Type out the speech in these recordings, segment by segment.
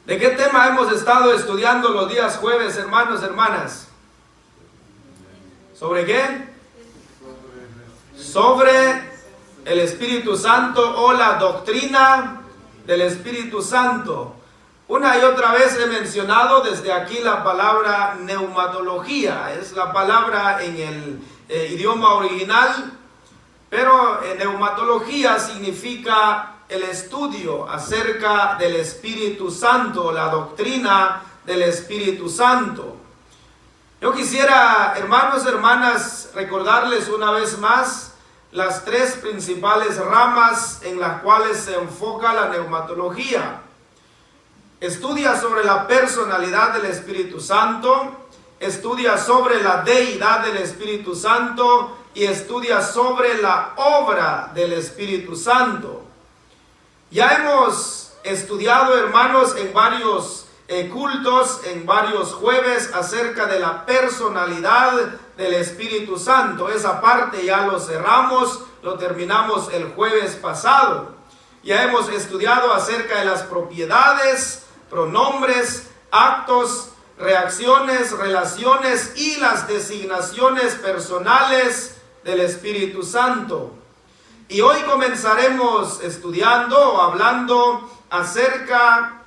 ¿De qué tema hemos estado estudiando los días jueves, hermanos, hermanas? ¿Sobre qué? Sobre el Espíritu Santo o la doctrina del Espíritu Santo. Una y otra vez he mencionado desde aquí la palabra neumatología. Es la palabra en el idioma original, pero neumatología significa el estudio acerca del Espíritu Santo, la doctrina del Espíritu Santo. Yo quisiera, hermanos, hermanas, recordarles una vez más las tres principales ramas en las cuales se enfoca la neumatología. Estudia sobre la personalidad del Espíritu Santo, estudia sobre la deidad del Espíritu Santo y estudia sobre la obra del Espíritu Santo. Ya hemos estudiado, hermanos, en varios cultos, en varios jueves, acerca de la personalidad del Espíritu Santo. Esa parte ya lo cerramos, lo terminamos el jueves pasado. Ya hemos estudiado acerca de las propiedades, pronombres, actos, reacciones, relaciones y las designaciones personales del Espíritu Santo. Y hoy comenzaremos estudiando o hablando acerca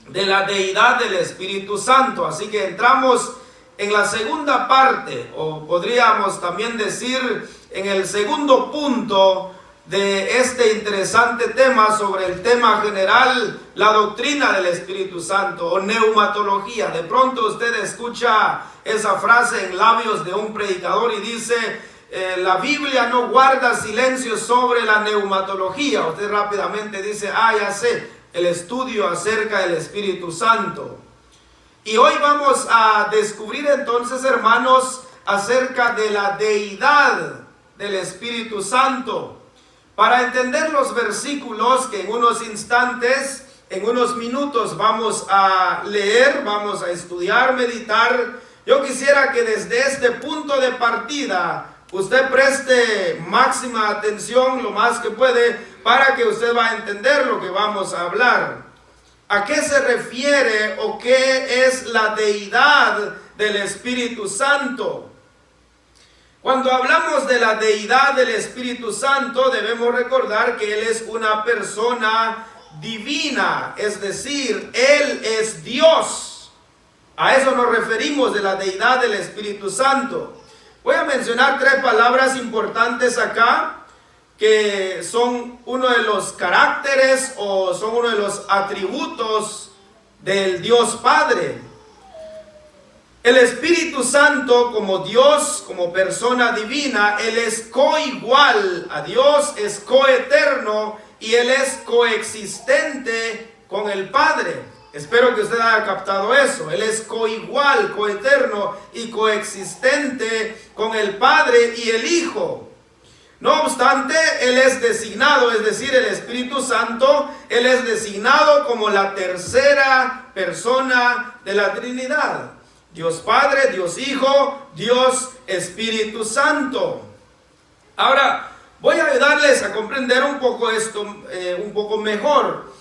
de la deidad del Espíritu Santo. Así que entramos en la segunda parte, o podríamos también decir en el segundo punto de este interesante tema sobre el tema general, la doctrina del Espíritu Santo o neumatología. De pronto usted escucha esa frase en labios de un predicador y dice: la Biblia no guarda silencio sobre la neumatología. Usted rápidamente dice: ya sé, el estudio acerca del Espíritu Santo. Y hoy vamos a descubrir entonces, hermanos, acerca de la deidad del Espíritu Santo. Para entender los versículos que en unos instantes, en unos minutos vamos a leer, vamos a estudiar, meditar, yo quisiera que desde este punto de partida usted preste máxima atención lo más que puede para que usted va a entender lo que vamos a hablar. ¿A qué se refiere o qué es la deidad del Espíritu Santo? Cuando hablamos de la deidad del Espíritu Santo, debemos recordar que Él es una persona divina, es decir, Él es Dios. A eso nos referimos de la deidad del Espíritu Santo. Voy a mencionar tres palabras importantes acá, que son uno de los caracteres o son uno de los atributos del Dios Padre. El Espíritu Santo como Dios, como persona divina, Él es coigual a Dios, es coeterno y Él es coexistente con el Padre. Espero que usted haya captado eso. Él es coigual, coeterno y coexistente con el Padre y el Hijo. No obstante, Él es designado, es decir, el Espíritu Santo, Él es designado como la tercera persona de la Trinidad. Dios Padre, Dios Hijo, Dios Espíritu Santo. Ahora, voy a ayudarles a comprender un poco esto, un poco mejor.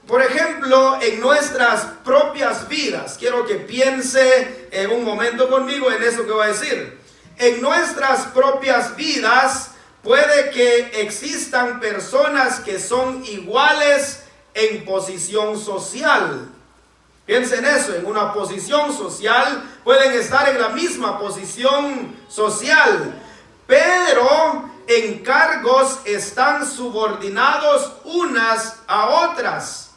Por ejemplo, en nuestras propias vidas, quiero que piense un momento conmigo en eso que voy a decir. En nuestras propias vidas puede que existan personas que son iguales en posición social. Piensen eso, en una posición social pueden estar en la misma posición social, pero en cargos están subordinados unas a otras.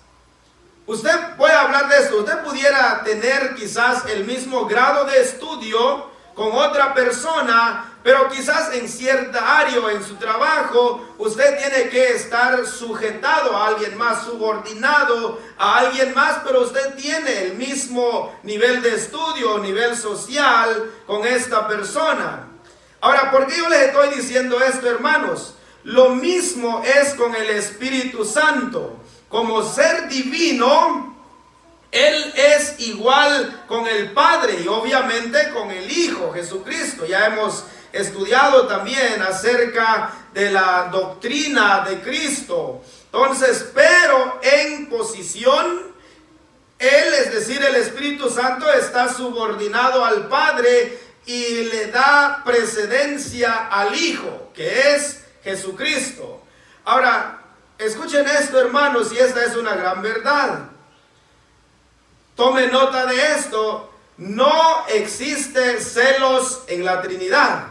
Usted puede hablar de esto. Usted pudiera tener quizás el mismo grado de estudio con otra persona, pero quizás en cierta área o en su trabajo usted tiene que estar sujetado a alguien más, subordinado a alguien más, pero usted tiene el mismo nivel de estudio o nivel social con esta persona. Ahora, ¿por qué yo les estoy diciendo esto, hermanos? Lo mismo es con el Espíritu Santo. Como ser divino, Él es igual con el Padre y obviamente con el Hijo Jesucristo. Ya hemos estudiado también acerca de la doctrina de Cristo. Entonces, pero en posición es decir, el Espíritu Santo, está subordinado al Padre y le da precedencia al Hijo, que es Jesucristo. Ahora, escuchen esto, hermanos, y esta es una gran verdad. Tome nota de esto. No existe celos en la Trinidad.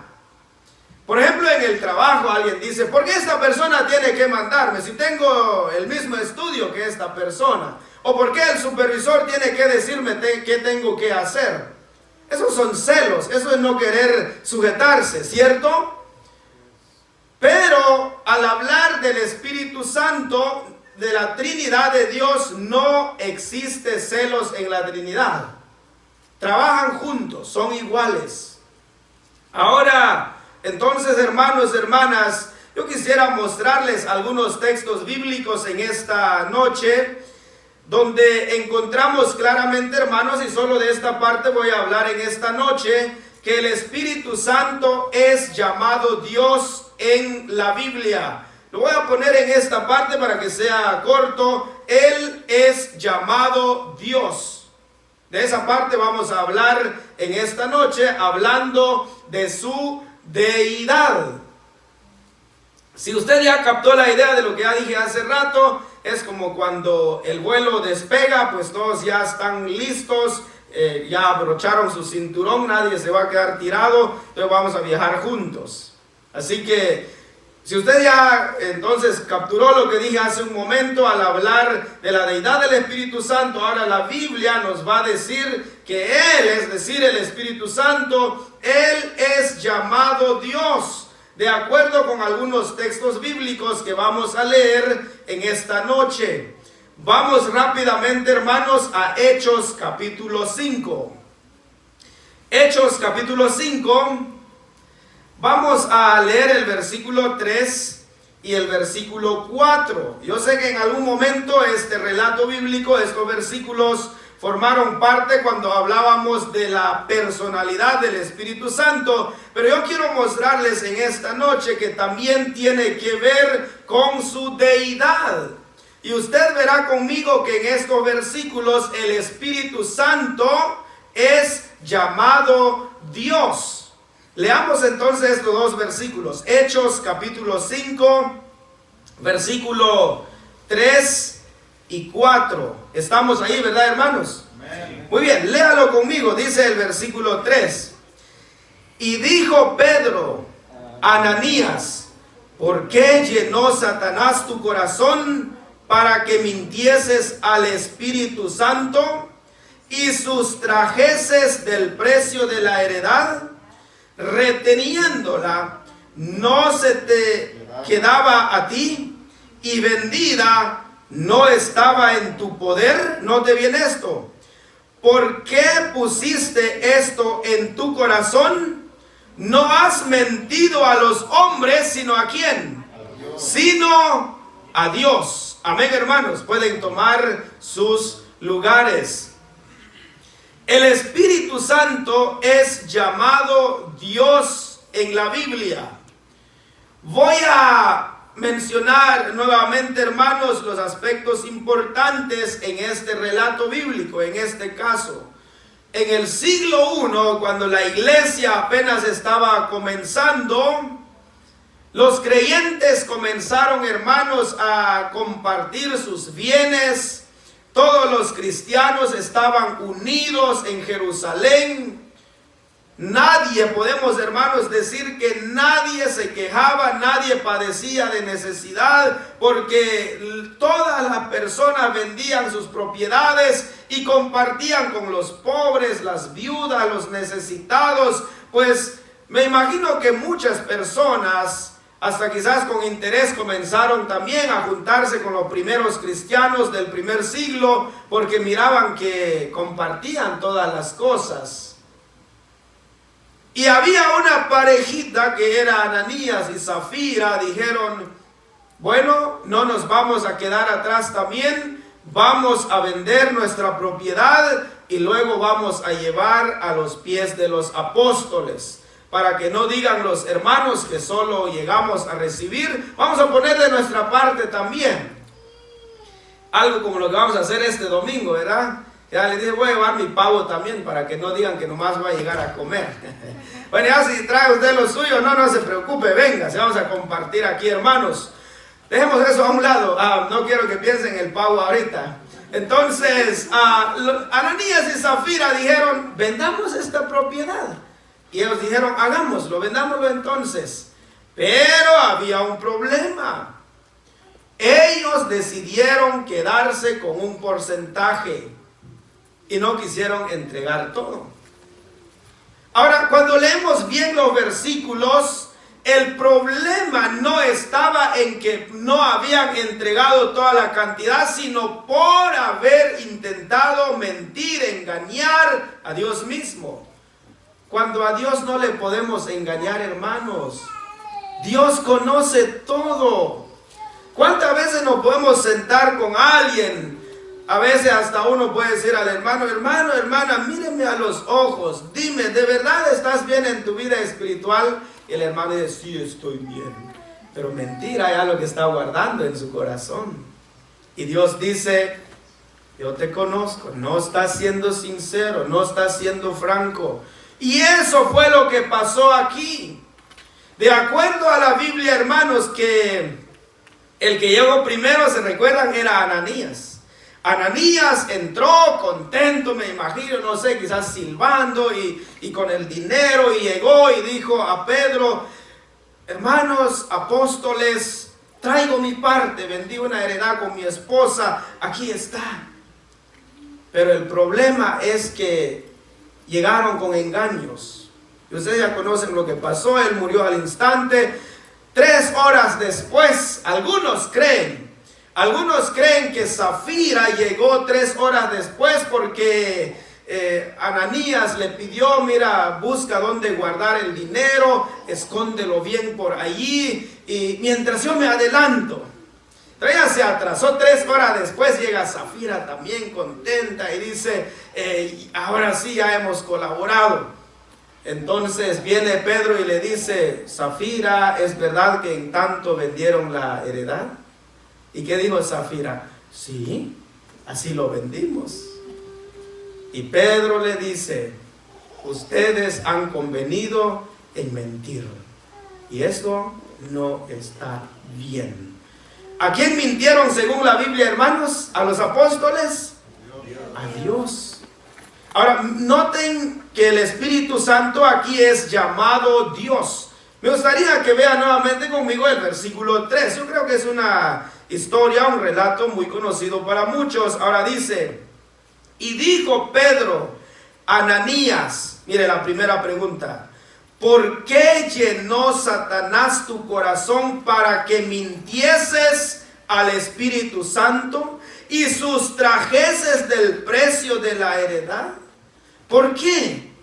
Por ejemplo, en el trabajo alguien dice, ¿por qué esta persona tiene que mandarme si tengo el mismo estudio que esta persona? ¿O por qué el supervisor tiene que decirme qué tengo que hacer? Esos son celos, eso es no querer sujetarse, ¿cierto? Pero al hablar del Espíritu Santo, de la Trinidad de Dios, no existe celos en la Trinidad. Trabajan juntos, son iguales. Ahora, entonces, hermanos, hermanas, yo quisiera mostrarles algunos textos bíblicos en esta noche, donde encontramos claramente, hermanos, y solo de esta parte voy a hablar en esta noche, que el Espíritu Santo es llamado Dios en la Biblia. Lo voy a poner en esta parte para que sea corto. Él es llamado Dios. De esa parte vamos a hablar en esta noche, hablando de su deidad. Si usted ya captó la idea de lo que ya dije hace rato, es como cuando el vuelo despega, pues todos ya están listos, ya abrocharon su cinturón, nadie se va a quedar tirado, entonces vamos a viajar juntos. Así que si usted ya entonces capturó lo que dije hace un momento al hablar de la deidad del Espíritu Santo, ahora la Biblia nos va a decir que Él, es decir, el Espíritu Santo, Él es llamado Dios, de acuerdo con algunos textos bíblicos que vamos a leer en esta noche. Vamos rápidamente, hermanos, a Hechos capítulo 5. Hechos capítulo 5. Vamos a leer el versículo 3 y el versículo 4. Yo sé que en algún momento este relato bíblico, estos versículos formaron parte cuando hablábamos de la personalidad del Espíritu Santo, pero yo quiero mostrarles en esta noche que también tiene que ver con su deidad. Y usted verá conmigo que en estos versículos el Espíritu Santo es llamado Dios. Leamos entonces estos dos versículos. Hechos capítulo 5, versículo 3 y 4. Estamos ahí, ¿verdad, hermanos? Amén. Muy bien, léalo conmigo. Dice el versículo 3. Y dijo Pedro a Ananías, ¿por qué llenó Satanás tu corazón para que mintieses al Espíritu Santo y sustrajeses del precio de la heredad? Reteniéndola, ¿no se te quedaba a ti? Y vendida, ¿no estaba en tu poder? Note bien esto. ¿Por qué pusiste esto en tu corazón? No has mentido a los hombres, sino ¿a quién? Sino a Dios. Amén, hermanos. Pueden tomar sus lugares. El Espíritu Santo es llamado Dios en la Biblia. Voy a mencionar nuevamente, hermanos, los aspectos importantes en este relato bíblico, en este caso. En el siglo I, cuando la iglesia apenas estaba comenzando, los creyentes comenzaron, hermanos, a compartir sus bienes. Todos los cristianos estaban unidos en Jerusalén. Nadie, podemos, hermanos, decir que nadie se quejaba, nadie padecía de necesidad, porque todas las personas vendían sus propiedades y compartían con los pobres, las viudas, los necesitados. Pues me imagino que muchas personas, hasta quizás con interés, comenzaron también a juntarse con los primeros cristianos del primer siglo, porque miraban que compartían todas las cosas. Y había una parejita que era Ananías y Zafira. Dijeron, bueno, no nos vamos a quedar atrás también, vamos a vender nuestra propiedad y luego vamos a llevar a los pies de los apóstoles, para que no digan los hermanos que solo llegamos a recibir, vamos a poner de nuestra parte también. Algo como lo que vamos a hacer este domingo, ¿verdad? Ya le dije, voy a llevar mi pavo también para que no digan que nomás va a llegar a comer. Bueno, ya si trae usted lo suyo, no se preocupe, venga, se vamos a compartir aquí, hermanos. Dejemos eso a un lado, no quiero que piensen en el pavo ahorita. Entonces, Ananías y Zafira dijeron, vendamos esta propiedad. Y ellos dijeron, hagámoslo, vendámoslo entonces. Pero había un problema. Ellos decidieron quedarse con un porcentaje y no quisieron entregar todo. Ahora, cuando leemos bien los versículos, el problema no estaba en que no habían entregado toda la cantidad, sino por haber intentado mentir, engañar a Dios mismo. Cuando a Dios no le podemos engañar, hermanos, Dios conoce todo. ¿Cuántas veces nos podemos sentar con alguien? A veces hasta uno puede decir al hermano, hermana, míreme a los ojos, dime, ¿de verdad estás bien en tu vida espiritual? Y el hermano dice, sí, estoy bien. Pero mentira, ya lo que está guardando en su corazón. Y Dios dice, yo te conozco, no estás siendo sincero, no estás siendo franco. Y eso fue lo que pasó aquí. De acuerdo a la Biblia, hermanos, que el que llegó primero, se recuerdan, era Ananías. Ananías entró contento, me imagino, no sé, quizás silbando y con el dinero, y llegó y dijo a Pedro, hermanos, apóstoles, traigo mi parte, vendí una heredad con mi esposa, aquí está. Pero el problema es que llegaron con engaños. Y ustedes ya conocen lo que pasó, él murió al instante. 3 horas después, algunos creen que Zafira llegó 3 horas después porque Ananías le pidió, mira, busca dónde guardar el dinero, escóndelo bien por allí, y mientras yo me adelanto. Pero ella se atrasó, 3 horas después llega Zafira también contenta y dice, ahora sí ya hemos colaborado. Entonces viene Pedro y le dice, Zafira, ¿es verdad que en tanto vendieron la heredad? ¿Y qué dijo Zafira? Sí, así lo vendimos. Y Pedro le dice, ustedes han convenido en mentir. Y esto no está bien. ¿A quién mintieron según la Biblia, hermanos? ¿A los apóstoles? A Dios. Ahora, noten que el Espíritu Santo aquí es llamado Dios. Me gustaría que vean nuevamente conmigo el versículo 3. Yo creo que es una historia, un relato muy conocido para muchos. Ahora dice, y dijo Pedro a Ananías, mire la primera pregunta, ¿por qué llenó Satanás tu corazón para que mintieses al Espíritu Santo y sustrajeses del precio de la heredad? ¿Por qué?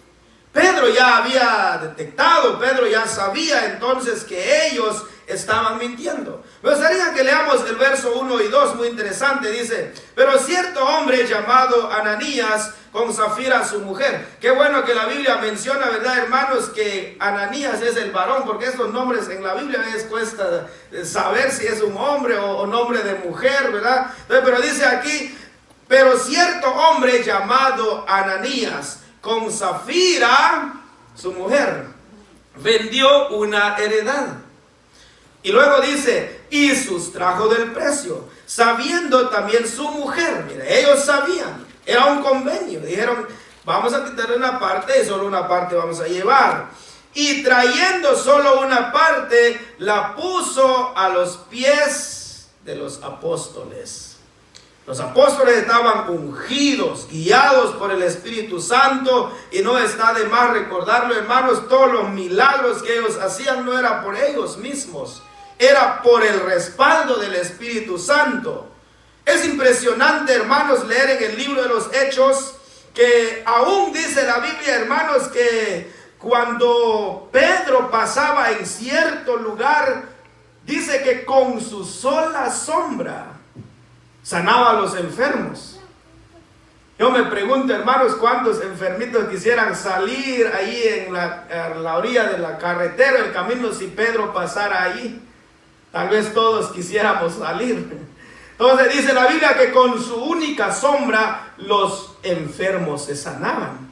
Pedro ya había detectado, Pedro ya sabía entonces que ellos estaban mintiendo. Me gustaría que leamos el verso 1 y 2, muy interesante, dice, pero cierto hombre llamado Ananías con Zafira su mujer. Qué bueno que la Biblia menciona, ¿verdad, hermanos? Que Ananías es el varón, porque estos nombres en la Biblia les cuesta saber si es un hombre o nombre de mujer, ¿verdad? Entonces, pero dice aquí, pero cierto hombre llamado Ananías con Zafira su mujer vendió una heredad. Y luego dice, y sustrajo del precio, sabiendo también su mujer. Mire, ellos sabían, era un convenio. Dijeron, vamos a quitarle una parte y solo una parte vamos a llevar. Y trayendo solo una parte, la puso a los pies de los apóstoles. Los apóstoles estaban ungidos, guiados por el Espíritu Santo, y no está de más recordarlo, hermanos, todos los milagros que ellos hacían no era por ellos mismos, era por el respaldo del Espíritu Santo. Es impresionante, hermanos, leer en el libro de los Hechos que aún dice la Biblia, hermanos, que cuando Pedro pasaba en cierto lugar, dice que con su sola sombra sanaba a los enfermos. Yo me pregunto, hermanos, cuántos enfermitos quisieran salir ahí en la orilla de la carretera, el camino, si Pedro pasara ahí. Tal vez todos quisiéramos salir. Entonces dice la Biblia que con su única sombra los enfermos se sanaban.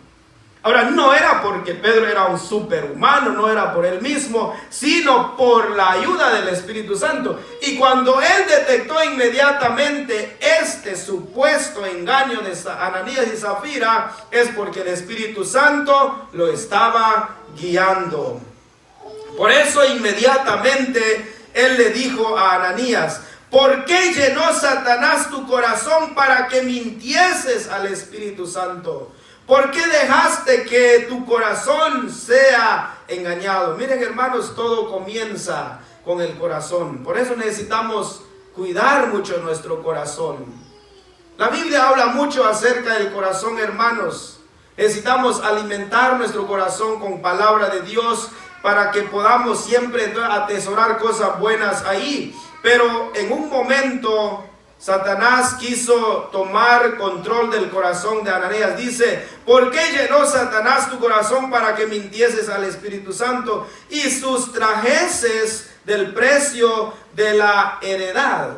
Ahora, no era porque Pedro era un superhumano, no era por él mismo, sino por la ayuda del Espíritu Santo. Y cuando él detectó inmediatamente este supuesto engaño de Ananías y Zafira, es porque el Espíritu Santo lo estaba guiando. Por eso inmediatamente él le dijo a Ananías: ¿por qué llenó Satanás tu corazón para que mintieses al Espíritu Santo? ¿Por qué dejaste que tu corazón sea engañado? Miren, hermanos, todo comienza con el corazón. Por eso necesitamos cuidar mucho nuestro corazón. La Biblia habla mucho acerca del corazón, hermanos. Necesitamos alimentar nuestro corazón con palabra de Dios para que podamos siempre atesorar cosas buenas ahí. Pero en un momento Satanás quiso tomar control del corazón de Ananías. Dice: ¿por qué llenó Satanás tu corazón para que mintieses al Espíritu Santo y sustrajeses del precio de la heredad?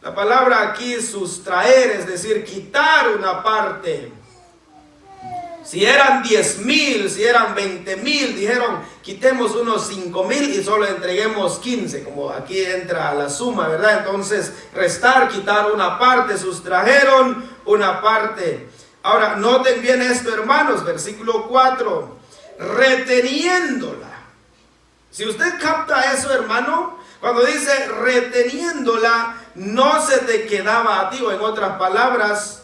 La palabra aquí, sustraer, es decir, quitar una parte. Si eran 10,000, si eran 20,000, dijeron: quitemos unos 5,000 y solo entreguemos 15, como aquí entra la suma, ¿verdad? Entonces, restar, quitar una parte, sustrajeron una parte. Ahora, noten bien esto, hermanos, versículo 4, reteniéndola. Si usted capta eso, hermano, cuando dice reteniéndola, no se te quedaba a ti, o en otras palabras,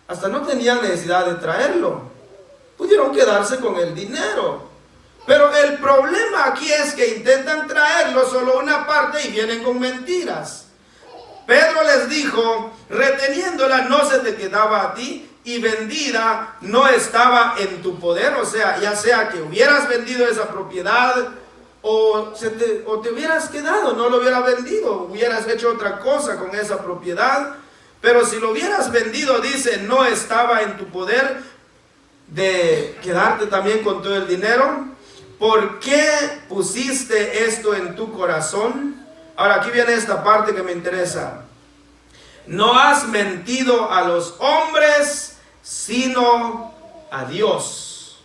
hasta no tenían necesidad de traerlo. Pudieron quedarse con el dinero. Pero el problema aquí es que intentan traerlo solo una parte y vienen con mentiras. Pedro les dijo: reteniéndola no se te quedaba a ti, y vendida no estaba en tu poder. O sea, ya sea que hubieras vendido esa propiedad o te hubieras quedado, no lo hubieras vendido, hubieras hecho otra cosa con esa propiedad. Pero si lo hubieras vendido, dice, no estaba en tu poder de quedarte también con todo el dinero. ¿Por qué pusiste esto en tu corazón? Ahora aquí viene esta parte que me interesa. No has mentido a los hombres, sino a Dios.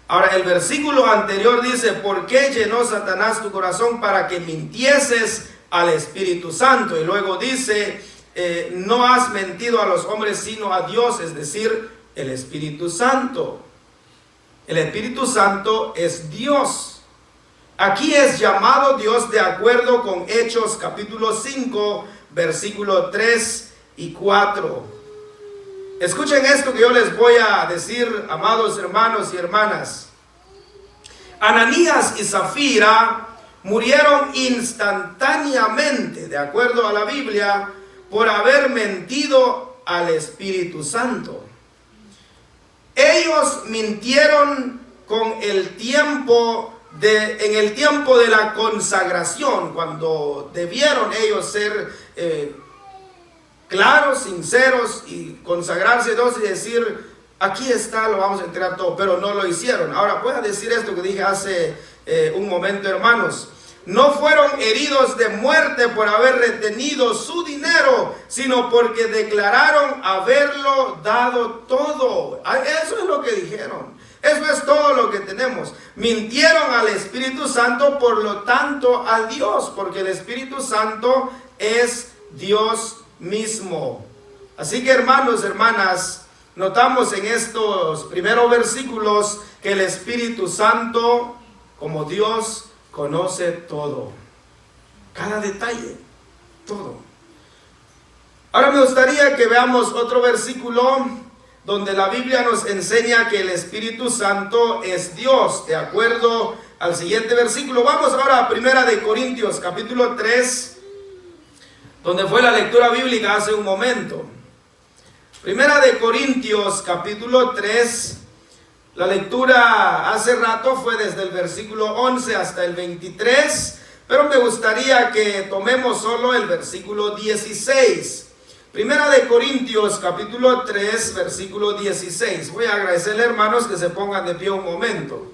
Ahora el versículo anterior dice: ¿por qué llenó Satanás tu corazón para que mintieses al Espíritu Santo? Y luego dice: no has mentido a los hombres, sino a Dios, es decir, el Espíritu Santo. El Espíritu Santo es Dios. Aquí es llamado Dios de acuerdo con Hechos capítulo 5, versículo 3 y 4. Escuchen esto que yo les voy a decir, amados hermanos y hermanas. Ananías y Zafira murieron instantáneamente, de acuerdo a la Biblia, por haber mentido al Espíritu Santo. Ellos mintieron con el tiempo en el tiempo de la consagración, cuando debieron ellos ser claros, sinceros y consagrarse Dios y decir: aquí está, lo vamos a entregar todo, pero no lo hicieron. Ahora voy a decir esto que dije hace un momento, hermanos. No fueron heridos de muerte por haber retenido su dinero, sino porque declararon haberlo dado todo. Eso es lo que dijeron. Eso es todo lo que tenemos. Mintieron al Espíritu Santo, por lo tanto a Dios, porque el Espíritu Santo es Dios mismo. Así que, hermanos, hermanas, notamos en estos primeros versículos que el Espíritu Santo, como Dios, conoce todo, cada detalle, todo. Ahora me gustaría que veamos otro versículo donde la Biblia nos enseña que el Espíritu Santo es Dios, de acuerdo al siguiente versículo. Vamos ahora a 1 Corintios capítulo 3, donde fue la lectura bíblica hace un momento. 1 Corintios capítulo 3. La lectura hace rato fue desde el versículo 11 hasta el 23, pero me gustaría que tomemos solo el versículo 16. Primera de Corintios capítulo 3, versículo 16. Voy a agradecerle, hermanos, que se pongan de pie un momento.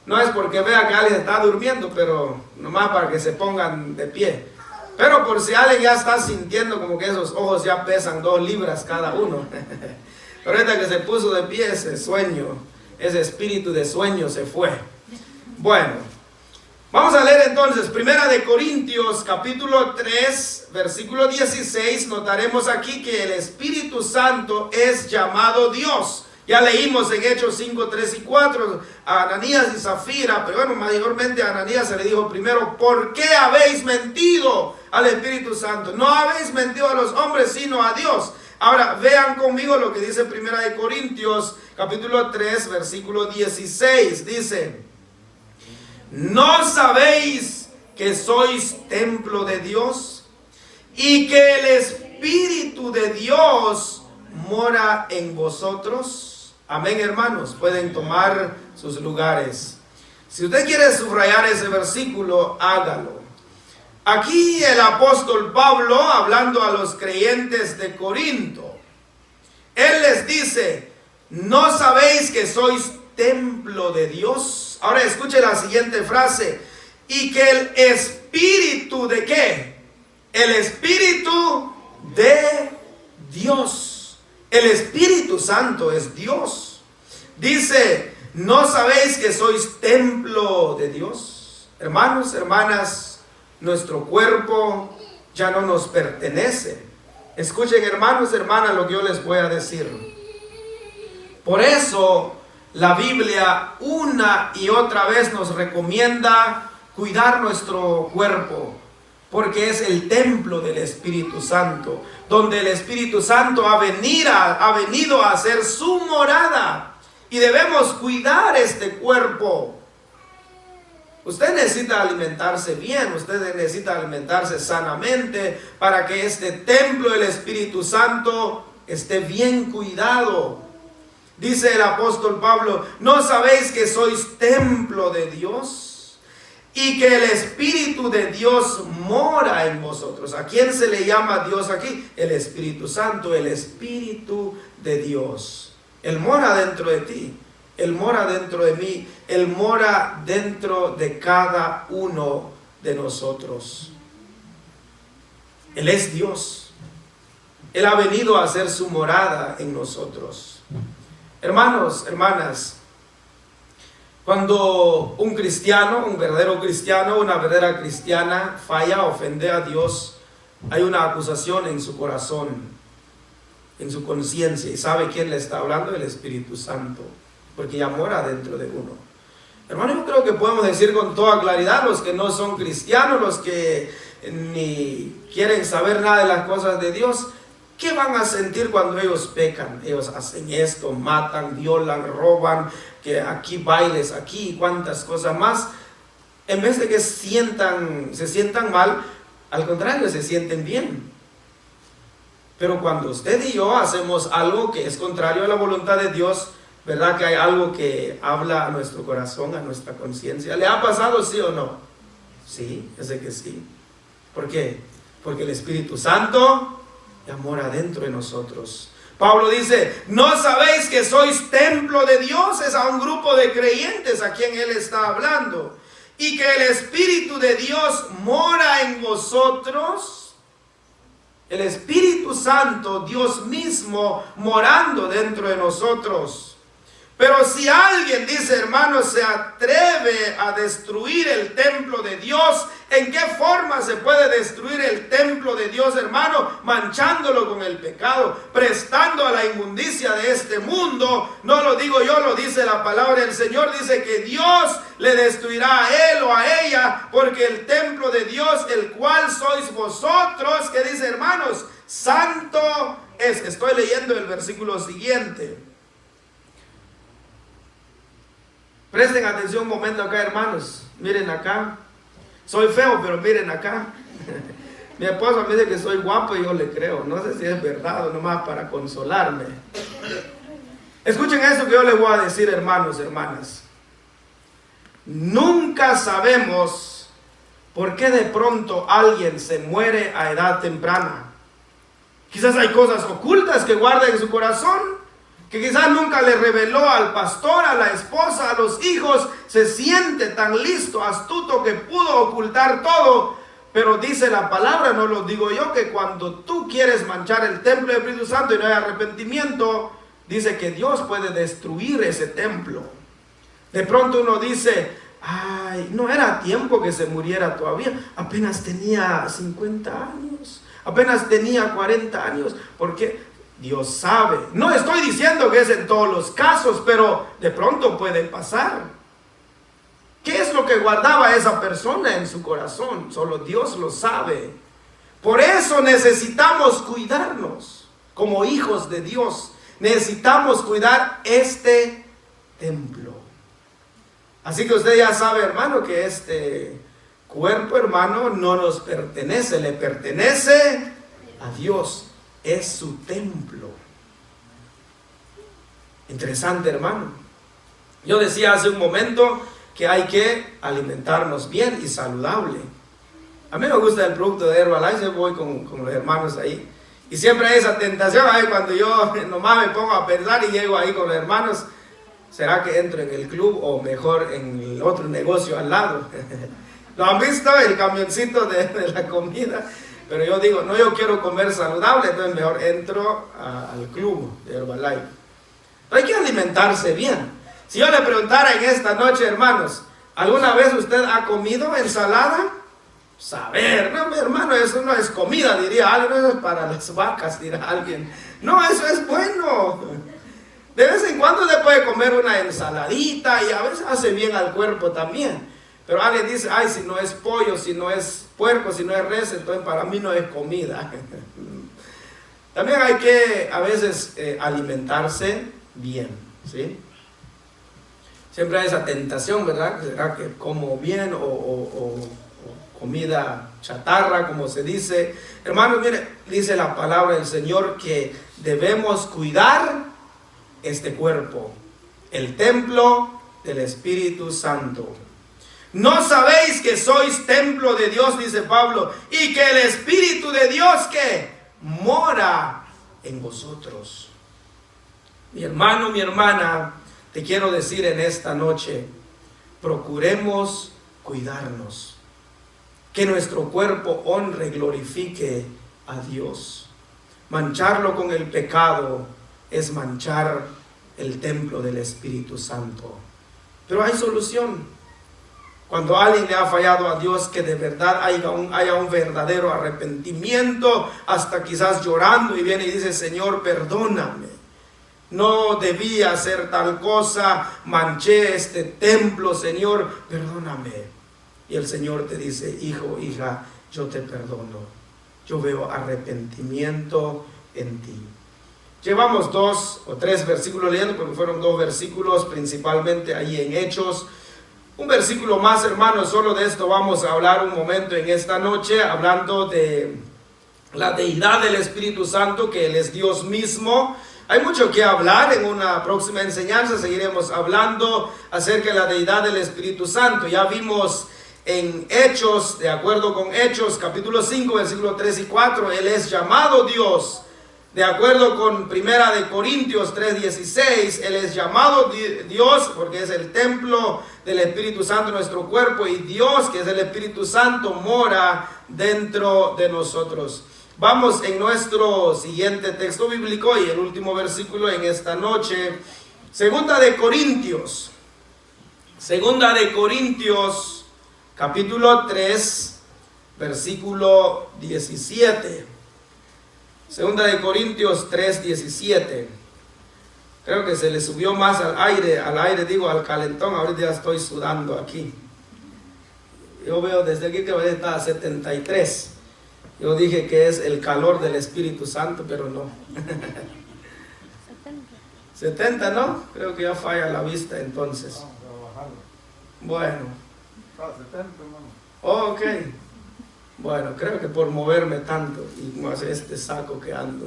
No es porque vea que alguien está durmiendo, pero nomás para que se pongan de pie. Pero por si alguien ya está sintiendo como que esos ojos ya pesan 2 libras cada uno. Pero ahorita que se puso de pie, ese sueño, ese espíritu de sueño se fue. Bueno, vamos a leer entonces 1 Corintios capítulo 3, versículo 16. Notaremos aquí que el Espíritu Santo es llamado Dios. Ya leímos en Hechos 5, 3 y 4 a Ananías y Zafira, pero bueno, mayormente a Ananías se le dijo primero: ¿por qué habéis mentido al Espíritu Santo? No habéis mentido a los hombres, sino a Dios. Ahora, vean conmigo lo que dice 1 Corintios capítulo 3, versículo 16. Dice: ¿no sabéis que sois templo de Dios y que el Espíritu de Dios mora en vosotros? Amén, hermanos. Pueden tomar sus lugares. Si usted quiere subrayar ese versículo, hágalo. Aquí el apóstol Pablo, hablando a los creyentes de Corinto, él les dice: ¿no sabéis que sois templo de Dios? Ahora escuche la siguiente frase: y que el Espíritu de ¿qué? El Espíritu de Dios. El Espíritu Santo es Dios. Dice: ¿no sabéis que sois templo de Dios? Hermanos, hermanas, nuestro cuerpo ya no nos pertenece. Escuchen, hermanos, hermanas, lo que yo les voy a decir. Por eso la Biblia una y otra vez nos recomienda cuidar nuestro cuerpo, porque es el templo del Espíritu Santo, donde el Espíritu Santo ha venido a hacer su morada, y debemos cuidar este cuerpo. Usted necesita alimentarse bien, usted necesita alimentarse sanamente para que este templo del Espíritu Santo esté bien cuidado. Dice el apóstol Pablo: ¿no sabéis que sois templo de Dios y que el Espíritu de Dios mora en vosotros? ¿A quién se le llama Dios aquí? El Espíritu Santo, el Espíritu de Dios. Él mora dentro de ti, Él mora dentro de mí, Él mora dentro de cada uno de nosotros. Él es Dios. Él ha venido a hacer su morada en nosotros. Hermanos, hermanas, cuando un cristiano, un verdadero cristiano, una verdadera cristiana falla, ofende a Dios, hay una acusación en su corazón, en su conciencia, y sabe quién le está hablando: el Espíritu Santo, porque ya mora dentro de uno. Hermano, yo creo que podemos decir con toda claridad, los que no son cristianos, los que ni quieren saber nada de las cosas de Dios, ¿qué van a sentir cuando ellos pecan? Ellos hacen esto, matan, violan, roban, que aquí bailes, aquí y cuantas cosas más. En vez de que se sientan mal, al contrario, se sienten bien. Pero cuando usted y yo hacemos algo que es contrario a la voluntad de Dios, ¿verdad que hay algo que habla a nuestro corazón, a nuestra conciencia? ¿Le ha pasado, sí o no? Sí, yo sé que sí. ¿Por qué? Porque el Espíritu Santo ya mora dentro de nosotros. Pablo dice: ¿no sabéis que sois templo de Dios? Es a un grupo de creyentes a quien él está hablando. Y que el Espíritu de Dios mora en vosotros. El Espíritu Santo, Dios mismo, morando dentro de nosotros. Pero si alguien, dice hermano, se atreve a destruir el templo de Dios, ¿en qué forma se puede destruir el templo de Dios, hermano? Manchándolo con el pecado, prestando a la inmundicia de este mundo. No lo digo yo, lo dice la palabra del Señor. Dice que Dios le destruirá a él o a ella, porque el templo de Dios, el cual sois vosotros, que dice hermanos, santo es. Estoy leyendo el versículo siguiente. Presten atención un momento acá, hermanos. Miren acá. Soy feo, pero miren acá. Mi esposa me dice que soy guapo y yo le creo. No sé si es verdad o nomás para consolarme. Escuchen esto que yo les voy a decir, hermanos, hermanas. Nunca sabemos por qué de pronto alguien se muere a edad temprana. Quizás hay cosas ocultas que guarda en su corazón, que quizás nunca le reveló al pastor, a la esposa, a los hijos. Se siente tan listo, astuto, que pudo ocultar todo. Pero dice la palabra, no lo digo yo, que cuando tú quieres manchar el templo del Espíritu Santo y no hay arrepentimiento, dice que Dios puede destruir ese templo. De pronto uno dice, ay, no era tiempo que se muriera todavía, apenas tenía 50 años, apenas tenía 40 años, porque Dios sabe. No estoy diciendo que es en todos los casos, pero de pronto puede pasar. ¿Qué es lo que guardaba esa persona en su corazón? Solo Dios lo sabe. Por eso necesitamos cuidarnos como hijos de Dios. Necesitamos cuidar este templo. Así que usted ya sabe, hermano, que este cuerpo, hermano, no nos pertenece, le pertenece a Dios. Es su templo. Interesante, hermano. Yo decía hace un momento que hay que alimentarnos bien y saludable. A mí me gusta el producto de Herbalife, yo voy con los hermanos ahí. Y siempre hay esa tentación, ahí cuando yo nomás me pongo a pensar y llego ahí con los hermanos, ¿será que entro en el club o mejor en el otro negocio al lado? ¿Lo han visto? El camioncito de la comida. Pero yo digo, no, yo quiero comer saludable, entonces mejor entro al club de Herbalife. Hay que alimentarse bien. Si yo le preguntara en esta noche, hermanos, ¿alguna vez usted ha comido ensalada? Saber, no, mi hermano, eso no es comida, diría alguien, eso es para las vacas, dirá alguien. No, eso es bueno. De vez en cuando se puede comer una ensaladita y a veces hace bien al cuerpo también. Pero alguien dice, ay, si no es pollo, si no es puerco, si no es res, entonces para mí no es comida. También hay que a veces alimentarse bien, ¿sí? Siempre hay esa tentación, ¿verdad? ¿Será que como bien o comida chatarra, como se dice? Hermanos, mire, dice la palabra del Señor que debemos cuidar este cuerpo, el templo del Espíritu Santo. ¿No sabéis que sois templo de Dios, dice Pablo, y que el Espíritu de Dios que mora en vosotros? Mi hermano, mi hermana, te quiero decir en esta noche, procuremos cuidarnos, que nuestro cuerpo honre y glorifique a Dios. Mancharlo con el pecado es manchar el templo del Espíritu Santo. Pero hay solución. Cuando alguien le ha fallado a Dios, que de verdad haya un verdadero arrepentimiento, hasta quizás llorando, y viene y dice, Señor, perdóname. No debía hacer tal cosa, manché este templo, Señor, perdóname. Y el Señor te dice, hijo, hija, yo te perdono. Yo veo arrepentimiento en ti. Llevamos 2 o 3 versículos leyendo, porque fueron 2 versículos, principalmente ahí en Hechos. Un versículo más, hermanos, solo de esto vamos a hablar un momento en esta noche, hablando de la deidad del Espíritu Santo, que Él es Dios mismo. Hay mucho que hablar, en una próxima enseñanza seguiremos hablando acerca de la deidad del Espíritu Santo. Ya vimos en Hechos, de acuerdo con Hechos, capítulo 5, versículos 3 y 4, Él es llamado Dios. De acuerdo con Primera de Corintios 3:16, Él es llamado Dios porque es el templo del Espíritu Santo en nuestro cuerpo, y Dios, que es el Espíritu Santo, mora dentro de nosotros. Vamos en nuestro siguiente texto bíblico y el último versículo en esta noche. Segunda de Corintios, capítulo 3, versículo 17. Segunda de Corintios 3:17. Creo que se le subió más al aire, al calentón. Ahorita ya estoy sudando aquí. Yo veo desde aquí que está a 73. Yo dije que es el calor del Espíritu Santo, pero no. 70, ¿no? Creo que ya falla la vista entonces. Bueno. Oh, ok. Bueno, creo que por moverme tanto y más este saco que ando.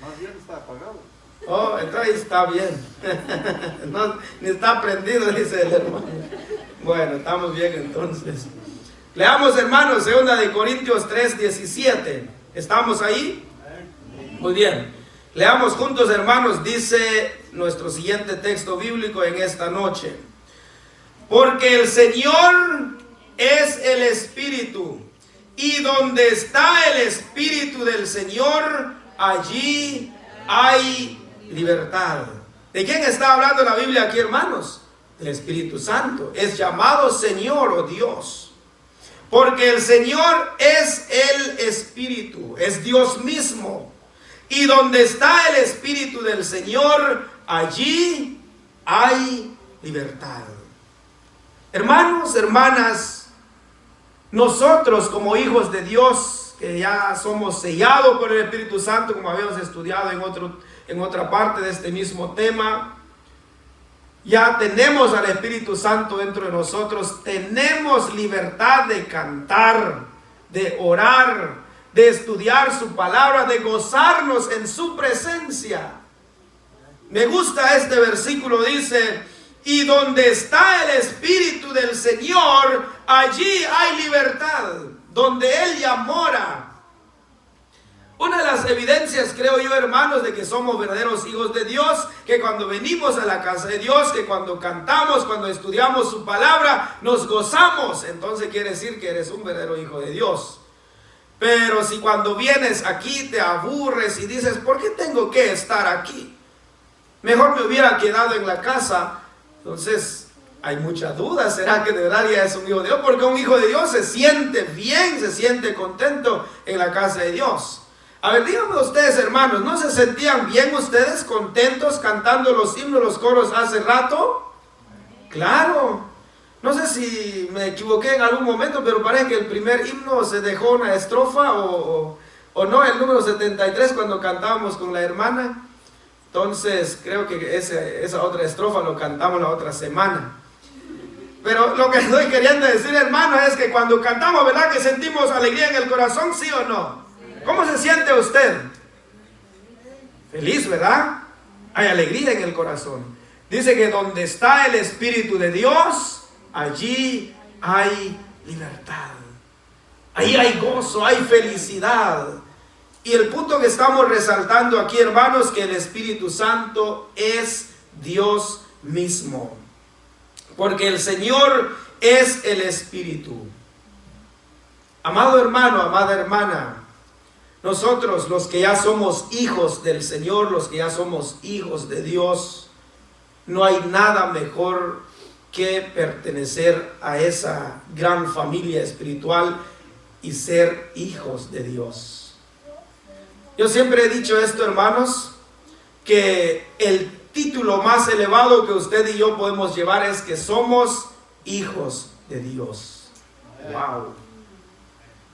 Más bien está apagado. Oh, entonces está bien. No, ni está prendido, dice el hermano. Bueno, estamos bien entonces. Leamos, hermanos, 2 de Corintios 3:17. ¿Estamos ahí? Muy bien. Leamos juntos, hermanos. Dice nuestro siguiente texto bíblico en esta noche. Porque el Señor es el Espíritu. Y donde está el Espíritu del Señor, allí hay libertad. ¿De quién está hablando la Biblia aquí, hermanos? El Espíritu Santo. Es llamado Señor o Dios. Porque el Señor es el Espíritu, es Dios mismo. Y donde está el Espíritu del Señor, allí hay libertad. Hermanos, hermanas, nosotros como hijos de Dios, que ya somos sellados por el Espíritu Santo, como habíamos estudiado en otra parte de este mismo tema, ya tenemos al Espíritu Santo dentro de nosotros, tenemos libertad de cantar, de orar, de estudiar su palabra, de gozarnos en su presencia. Me gusta este versículo, dice: y donde está el Espíritu del Señor, allí hay libertad, donde Él ya mora. Una de las evidencias, creo yo, hermanos, de que somos verdaderos hijos de Dios, que cuando venimos a la casa de Dios, que cuando cantamos, cuando estudiamos su palabra, nos gozamos. Entonces quiere decir que eres un verdadero hijo de Dios. Pero si cuando vienes aquí te aburres y dices: ¿por qué tengo que estar aquí? Mejor me hubiera quedado en la casa. Entonces hay mucha duda, ¿será que de verdad ya es un hijo de Dios? Porque un hijo de Dios se siente bien, se siente contento en la casa de Dios. A ver, díganme ustedes, hermanos, ¿no se sentían bien ustedes contentos cantando los himnos, los coros hace rato? Claro. No sé si me equivoqué en algún momento, pero parece que el primer himno se dejó una estrofa o no, el número 73 cuando cantábamos con la hermana. Entonces creo que esa otra estrofa lo cantamos la otra semana. Pero lo que estoy queriendo decir, hermano, es que cuando cantamos, ¿verdad que sentimos alegría en el corazón, sí o no? ¿Cómo se siente usted? Feliz, ¿verdad? Hay alegría en el corazón. Dice que donde está el Espíritu de Dios, allí hay libertad. Ahí hay gozo, hay felicidad. Y el punto que estamos resaltando aquí, hermanos, que el Espíritu Santo es Dios mismo. Porque el Señor es el Espíritu. Amado hermano, amada hermana, nosotros los que ya somos hijos del Señor, los que ya somos hijos de Dios, no hay nada mejor que pertenecer a esa gran familia espiritual y ser hijos de Dios. Yo siempre he dicho esto, hermanos, que el título más elevado que usted y yo podemos llevar es que somos hijos de Dios. Wow.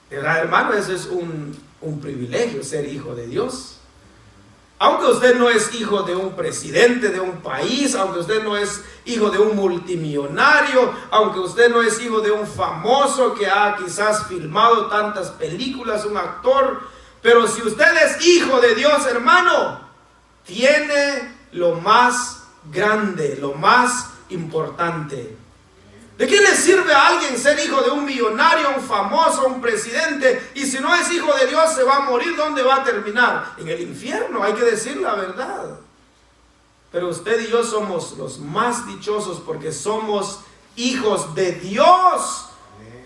De verdad, hermano, eso es un privilegio, ser hijo de Dios. Aunque usted no es hijo de un presidente de un país, aunque usted no es hijo de un multimillonario, aunque usted no es hijo de un famoso que ha quizás filmado tantas películas, un actor, pero si usted es hijo de Dios, hermano, tiene lo más grande, lo más importante. ¿De qué le sirve a alguien ser hijo de un millonario, un famoso, un presidente? Y si no es hijo de Dios, se va a morir. ¿Dónde va a terminar? En el infierno, hay que decir la verdad. Pero usted y yo somos los más dichosos porque somos hijos de Dios.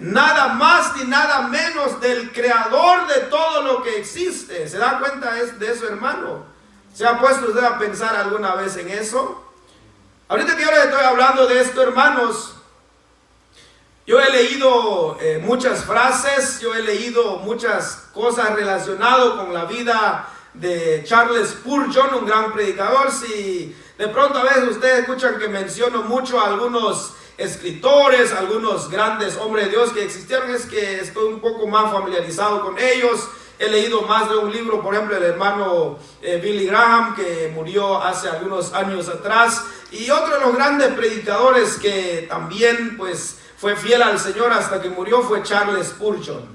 Nada más ni nada menos del creador de todo lo que existe. ¿Se da cuenta de eso, hermano? ¿Se ha puesto usted a pensar alguna vez en eso? Ahorita que yo les estoy hablando de esto, hermanos, yo he leído muchas frases, yo he leído muchas cosas relacionadas con la vida de Charles Spurgeon, un gran predicador. Si de pronto a veces ustedes escuchan que menciono mucho a algunos escritores, algunos grandes hombres de Dios que existieron, es que estoy un poco más familiarizado con ellos. He leído más de un libro, por ejemplo, el hermano Billy Graham, que murió hace algunos años atrás, y otro de los grandes predicadores que también pues fue fiel al Señor hasta que murió fue Charles Spurgeon.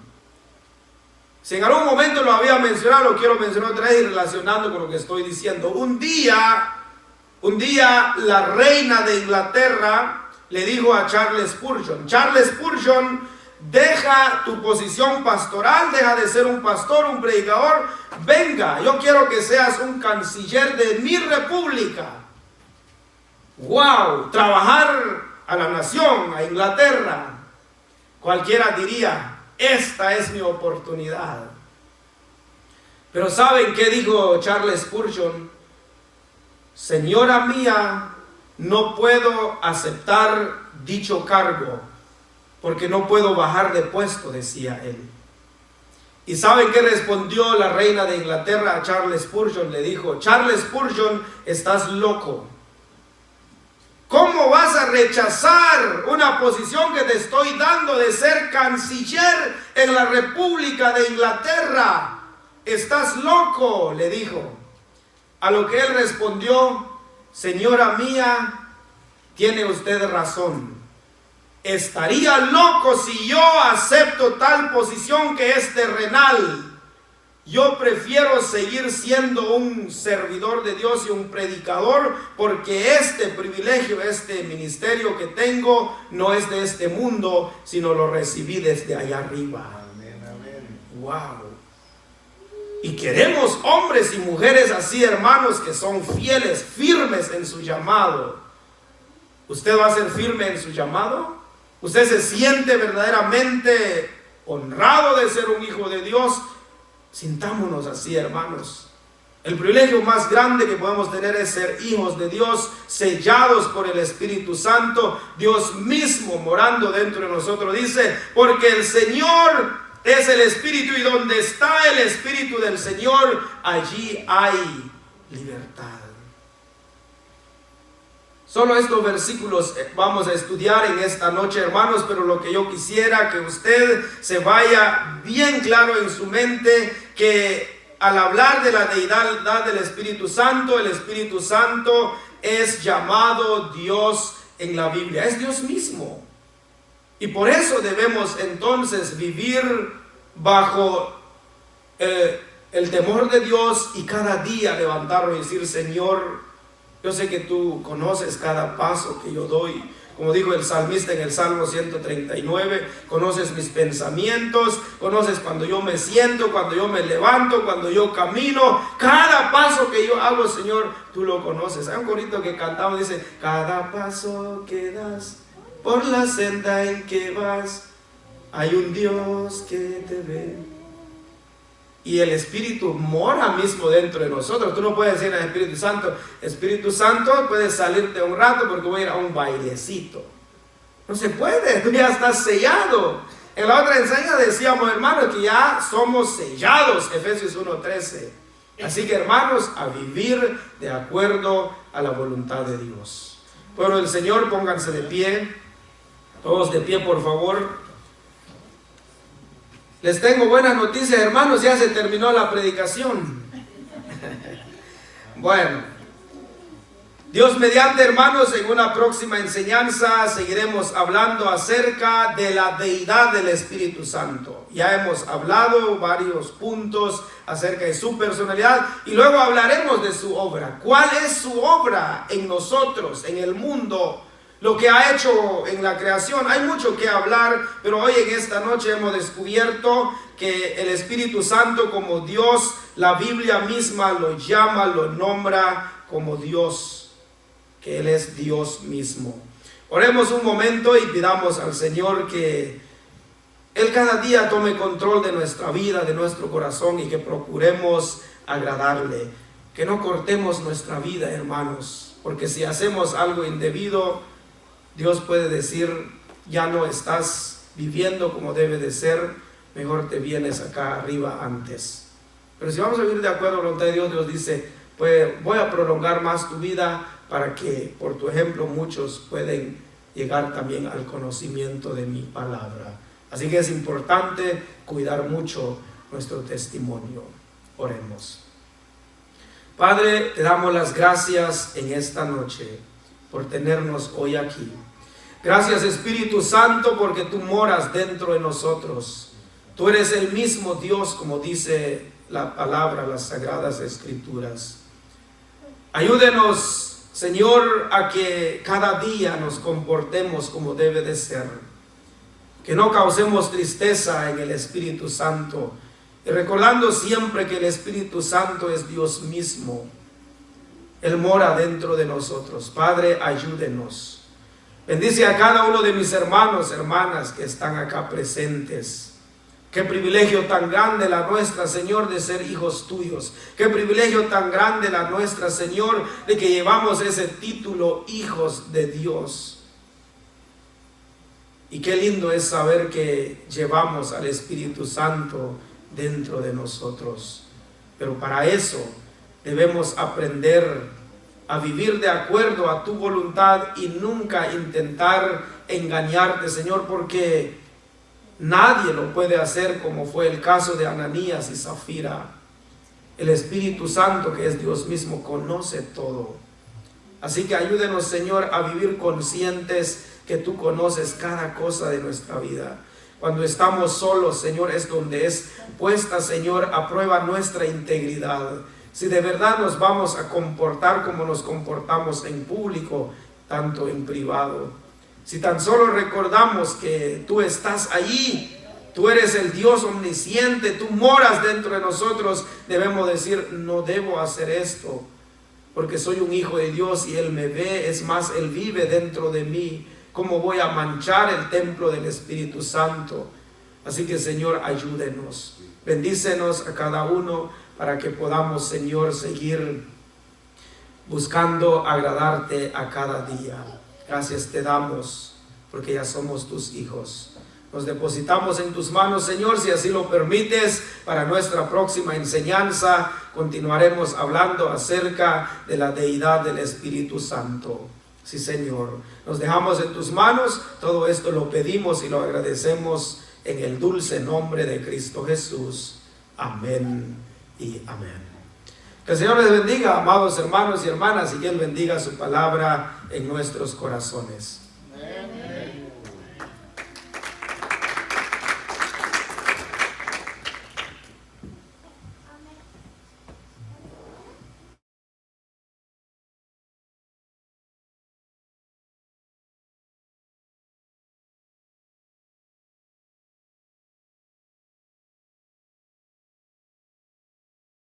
Si en algún momento lo había mencionado, lo quiero mencionar otra vez y relacionando con lo que estoy diciendo. Un día la reina de Inglaterra le dijo a Charles Spurgeon: Charles Spurgeon, deja tu posición pastoral, deja de ser un pastor, un predicador, venga, yo quiero que seas un canciller de mi república. ¡Wow! Trabajar a la nación, a Inglaterra. cualquiera diría, esta es mi oportunidad. Pero ¿saben qué dijo Charles Spurgeon? Señora mía, no puedo aceptar dicho cargo, porque no puedo bajar de puesto, decía él. ¿Y saben qué respondió la reina de Inglaterra a Charles Spurgeon? Le dijo, Charles Spurgeon, estás loco. ¿Cómo vas a rechazar una posición que te estoy dando de ser canciller en la República de Inglaterra? Estás loco, le dijo. A lo que él respondió, señora mía, tiene usted razón. Estaría loco si yo acepto tal posición que es terrenal. Yo prefiero seguir siendo un servidor de Dios y un predicador, porque este privilegio, este ministerio que tengo, no es de este mundo, sino lo recibí desde allá arriba. Amén, amén. Wow. Y queremos hombres y mujeres así, hermanos, que son fieles, firmes en su llamado. ¿Usted va a ser firme en su llamado? ¿Usted se siente verdaderamente honrado de ser un hijo de Dios? Sintámonos así, hermanos. El privilegio más grande que podemos tener es ser hijos de Dios, sellados por el Espíritu Santo, Dios mismo morando dentro de nosotros. Dice, porque el Señor es el Espíritu, y donde está el Espíritu del Señor, allí hay libertad. Solo estos versículos vamos a estudiar en esta noche, hermanos, pero lo que yo quisiera que usted se vaya bien claro en su mente, que al hablar de la deidad del Espíritu Santo, el Espíritu Santo es llamado Dios en la Biblia, es Dios mismo. Y por eso debemos entonces vivir bajo el temor de Dios, y cada día levantarnos y decir, Señor, yo sé que tú conoces cada paso que yo doy. Como dijo el salmista en el Salmo 139, conoces mis pensamientos, conoces cuando yo me siento, cuando yo me levanto, cuando yo camino. Cada paso que yo hago, Señor, tú lo conoces. Hay un corito que cantamos, dice, cada paso que das por la senda en que vas, hay un Dios que te ve. Y el Espíritu mora mismo dentro de nosotros. Tú no puedes decir al Espíritu Santo, puedes salirte un rato porque voy a ir a un bailecito. No se puede, tú ya estás sellado. En la otra enseñanza decíamos, hermanos, que ya somos sellados, Efesios 1:13. Así que, hermanos, a vivir de acuerdo a la voluntad de Dios. Pueblo del Señor, pónganse de pie. Todos de pie, por favor. Les tengo buenas noticias, hermanos, ya se terminó la predicación. Bueno, Dios mediante, hermanos, en una próxima enseñanza seguiremos hablando acerca de la deidad del Espíritu Santo. Ya hemos hablado varios puntos acerca de su personalidad, y luego hablaremos de su obra. ¿Cuál es su obra en nosotros, en el mundo? Lo que ha hecho en la creación. Hay mucho que hablar, pero hoy en esta noche hemos descubierto que el Espíritu Santo como Dios, la Biblia misma lo llama, lo nombra como Dios, que Él es Dios mismo. Oremos un momento y pidamos al Señor que Él cada día tome control de nuestra vida, de nuestro corazón, y que procuremos agradarle. Que no cortemos nuestra vida, hermanos, porque si hacemos algo indebido, Dios puede decir, ya no estás viviendo como debe de ser, mejor te vienes acá arriba antes. Pero si vamos a vivir de acuerdo a la voluntad de Dios, Dios dice, pues voy a prolongar más tu vida para que por tu ejemplo muchos pueden llegar también al conocimiento de mi palabra. Así que es importante cuidar mucho nuestro testimonio. Oremos. Padre, te damos las gracias en esta noche por tenernos hoy aquí. Gracias, Espíritu Santo, porque tú moras dentro de nosotros. Tú eres el mismo Dios, como dice la palabra, las sagradas escrituras. Ayúdenos, Señor, a que cada día nos comportemos como debe de ser. Que no causemos tristeza en el Espíritu Santo. Y recordando siempre que el Espíritu Santo es Dios mismo. Él mora dentro de nosotros. Padre, ayúdenos. Bendice a cada uno de mis hermanos, hermanas que están acá presentes. Qué privilegio tan grande la nuestra, Señor, de ser hijos tuyos. Qué privilegio tan grande la nuestra, Señor, de que llevamos ese título, hijos de Dios. Y qué lindo es saber que llevamos al Espíritu Santo dentro de nosotros. Pero para eso debemos aprender a vivir de acuerdo a tu voluntad y nunca intentar engañarte, Señor, porque nadie lo puede hacer como fue el caso de Ananías y Zafira. El Espíritu Santo, que es Dios mismo, conoce todo. Así que ayúdenos, Señor, a vivir conscientes que tú conoces cada cosa de nuestra vida. Cuando estamos solos, Señor, es donde es puesta, Señor, a prueba nuestra integridad. Si de verdad nos vamos a comportar como nos comportamos en público, tanto en privado. Si tan solo recordamos que tú estás allí, tú eres el Dios omnisciente, tú moras dentro de nosotros, debemos decir, no debo hacer esto, porque soy un hijo de Dios y Él me ve, es más, Él vive dentro de mí. ¿Cómo voy a manchar el templo del Espíritu Santo? Así que, Señor, ayúdenos. Bendícenos a cada uno para que podamos, Señor, seguir buscando agradarte a cada día. Gracias te damos porque ya somos tus hijos. Nos depositamos en tus manos, Señor, si así lo permites. Para nuestra próxima enseñanza continuaremos hablando acerca de la deidad del Espíritu Santo. Sí, Señor, nos dejamos en tus manos. Todo esto lo pedimos y lo agradecemos en el dulce nombre de Cristo Jesús. Amén y amén. Que el Señor les bendiga, amados hermanos y hermanas, y que Él bendiga su palabra en nuestros corazones.